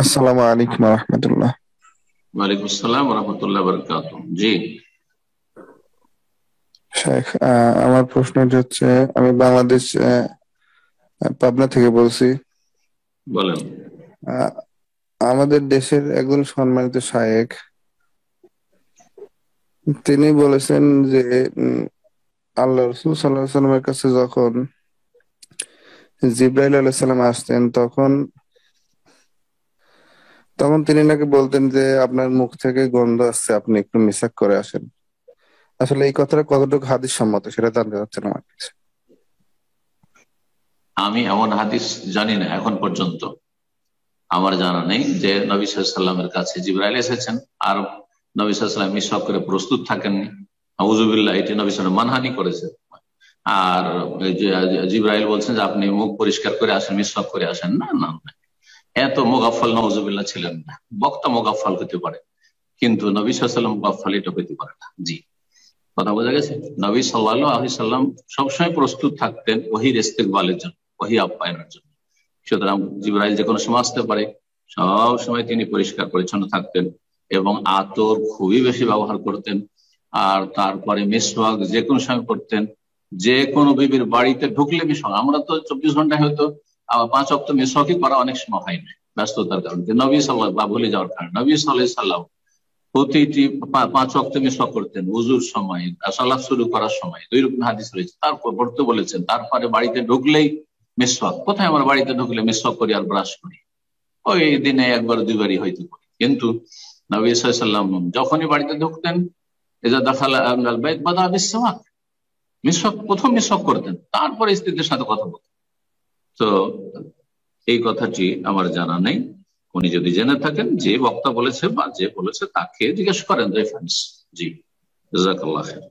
আসসালামু আলাইকুম রহমতুল্লাহ। ওয়ালাইকুম আসসালাম রহমতুল্লাহ বরকাত। জি, শেখ, আমার প্রশ্নটি হচ্ছে, আমি বাংলাদেশ পাবনা থেকে বলছি। বলেন। আহ, আমাদের দেশের একজন সম্মানিত শায়েখ, তিনি বলেছেন যে উম, আল্লাহ রসুল সাল্লাহ সাল্লামের কাছে যখন জিব্রাইল আলাইহিস সালাম আসতেন, তখন তখন তিনি নাকি বলতেন যে আপনার মুখ থেকে গন্ধ আসছে, আপনি একটু মিসাক করে আসেন। আসলে এই কথাটা কতটুকু হাদিস সম্মত সেটা জানতে চাচ্ছেন আমার কাছে। আমি এমন হাদিস জানি না এখন পর্যন্ত, আমার জানা নেই যে নবী সাল্লামের কাছে জিবরাইল এসেছেন আর নবী সাল্লাম মিসওয়াক করে প্রস্তুত থাকেননি। আউযুবিল্লাহ, এটি নবী সাল্লাম মানহানি করেছে। আর এই যে জিবরাইল বলছেন যে আপনি মুখ পরিষ্কার করে আসেন, মিসওয়াক করে আসেন, না না না, এত মোগাফল নাউজুবিল্লাহ ছিলেন না। বক্তা মোগাফল হতে পারে, কিন্তু নবী সাল্লাম মোগাফল এটা হতে পারে না। জি, কথা বোঝা গেছে। নবী সাল্লাল্লাহু আলাইহি সাল্লাম সবসময় প্রস্তুত থাকতেন ওহীর ইস্তেকবালের জন্য, ওহী আপ্যায়নের জন্য। সুতরাং জিবরাইল যে কোনো সময় আসতে পারে, সব সময় তিনি পরিষ্কার পরিচ্ছন্ন থাকতেন এবং আতর খুবই বেশি ব্যবহার করতেন। আর তারপরে মিসওয়াক যে কোনো সময় করতেন। যে কোনো বিবির বাড়িতে ঢুকলে মিসওয়াক, আমরা তো 24 ঘন্টায় হয়তো 5 ওয়াক্ত মিসওয়াকই করা অনেক সময় হয় না, ব্যস্ততার কারণে। নবী সাল্লাল্লাহু বা ভুলে যাওয়ার কারণে নবী সাল্লাল্লাহু আলাইহি সাল্লাম প্রতিটি 5 ওয়াক্ত মিসওয়াক করতেন, উজুর সময়, সালাত শুরু করার সময়। দুই রকম হাদিস রয়েছে। তারপর পড়তে বলেছেন, তারপরে বাড়িতে ঢুকলেই মিসওয়াক। কোথায় আমরা বাড়িতে ঢুকলে মিসওয়াক করি আর ব্রাশ করি? ওই দিনে একবার দুইবারই হয়তো করি, কিন্তু নবী সাল্লাল্লাহু আলাইহি সাল্লাম যখনই বাড়িতে ঢুকতেন, ইজা দাখালা আল বাইত বাদা বিসওয়াক, মিসওয়াক, প্রথম মিসওয়াক করতেন, তারপরে স্ত্রীদের সাথে কথা বলতেন। তো এই কথাটি আমার জানা নেই। উনি যদি জেনে থাকেন, যে বক্তা বলেছে বা যে বলেছে তাকে জিজ্ঞেস করেন রেফারেন্স। জি, জাযাকাল্লাহ খাইর।